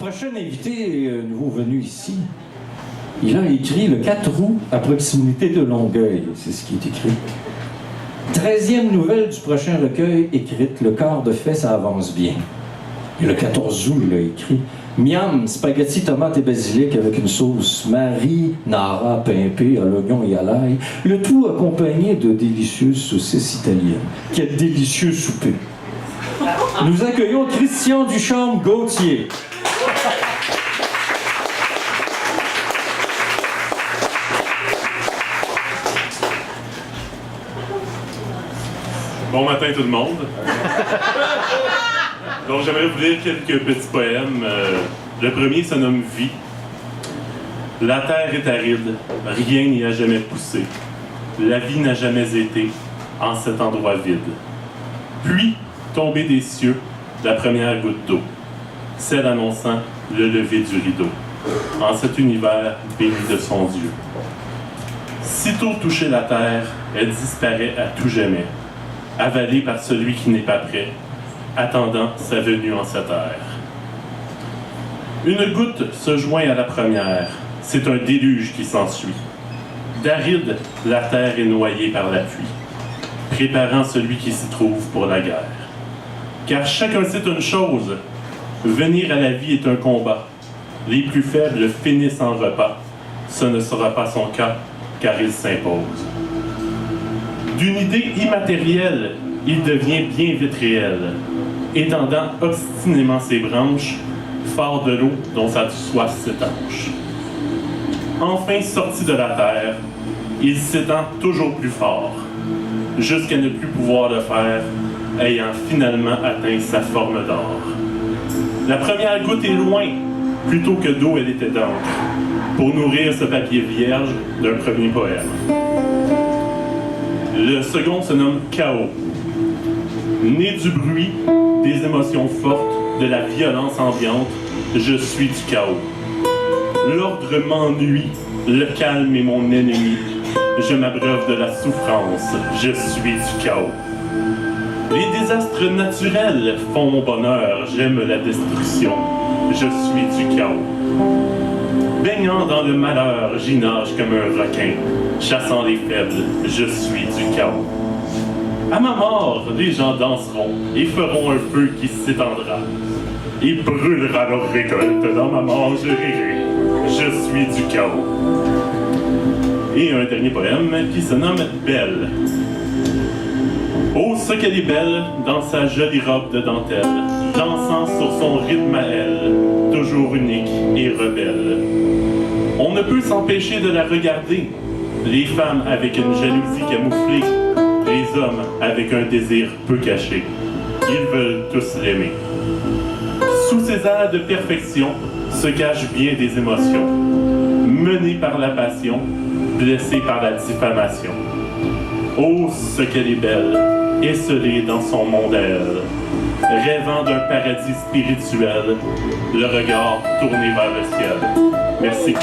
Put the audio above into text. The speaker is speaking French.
prochain invité, nouveau venu ici, il a écrit Le 4 août à proximité de Longueuil. C'est ce qui est écrit. 13e nouvelle du prochain recueil écrite. Le quart de fait, ça avance bien. Et le 14 août, il a écrit Miam, spaghetti, tomates et basilic avec une sauce marinara pimpée à l'oignon et à l'ail. Le tout accompagné de délicieuses saucisses italiennes. Quel délicieux souper! Nous accueillons Christian Ducharme-Gauthier. Bon matin tout le monde. Donc j'aimerais vous lire quelques petits poèmes. Le premier se nomme Vie. La terre est aride, rien n'y a jamais poussé. La vie n'a jamais été en cet endroit vide. Puis, tombée des cieux, la première goutte d'eau, celle annonçant le lever du rideau, en cet univers béni de son Dieu. Sitôt touchée la terre, elle disparaît à tout jamais, avalée par celui qui n'est pas prêt, attendant sa venue en cette ère. Une goutte se joint à la première, c'est un déluge qui s'ensuit. D'aride, la terre est noyée par la pluie, préparant celui qui s'y trouve pour la guerre. Car chacun sait une chose, venir à la vie est un combat. Les plus faibles finissent en repas, ce ne sera pas son cas, car il s'impose. D'une idée immatérielle, il devient bien vite réel, étendant obstinément ses branches, fort de l'eau dont sa soif s'étanche. Enfin sorti de la terre, il s'étend toujours plus fort, jusqu'à ne plus pouvoir le faire, ayant finalement atteint sa forme d'or. La première goutte est loin, plutôt que d'eau elle était d'encre, pour nourrir ce papier vierge d'un premier poème. Le second se nomme Chaos. Né du bruit, des émotions fortes, de la violence ambiante, je suis du chaos. L'ordre m'ennuie, le calme est mon ennemi. Je m'abreuve de la souffrance, je suis du chaos. Les désastres naturels font mon bonheur, j'aime la destruction, je suis du chaos. Baignant dans le malheur, j'y nage comme un requin, chassant les faibles, je suis du chaos. À ma mort, les gens danseront et feront un feu qui s'étendra. Il brûlera leur récolte, dans ma mort je rirai, je suis du chaos. Et un dernier poème qui se nomme Belle. Oh, ce qu'elle est belle dans sa jolie robe de dentelle, dansant sur son rythme à elle, toujours unique et rebelle. On ne peut s'empêcher de la regarder, les femmes avec une jalousie camouflée, les hommes avec un désir peu caché. Ils veulent tous l'aimer. Sous ces airs de perfection se cachent bien des émotions, menées par la passion, blessée par la diffamation. Oh, ce qu'elle est belle, esselée dans son monde à elle, rêvant d'un paradis spirituel, le regard tourné vers le ciel. Merci.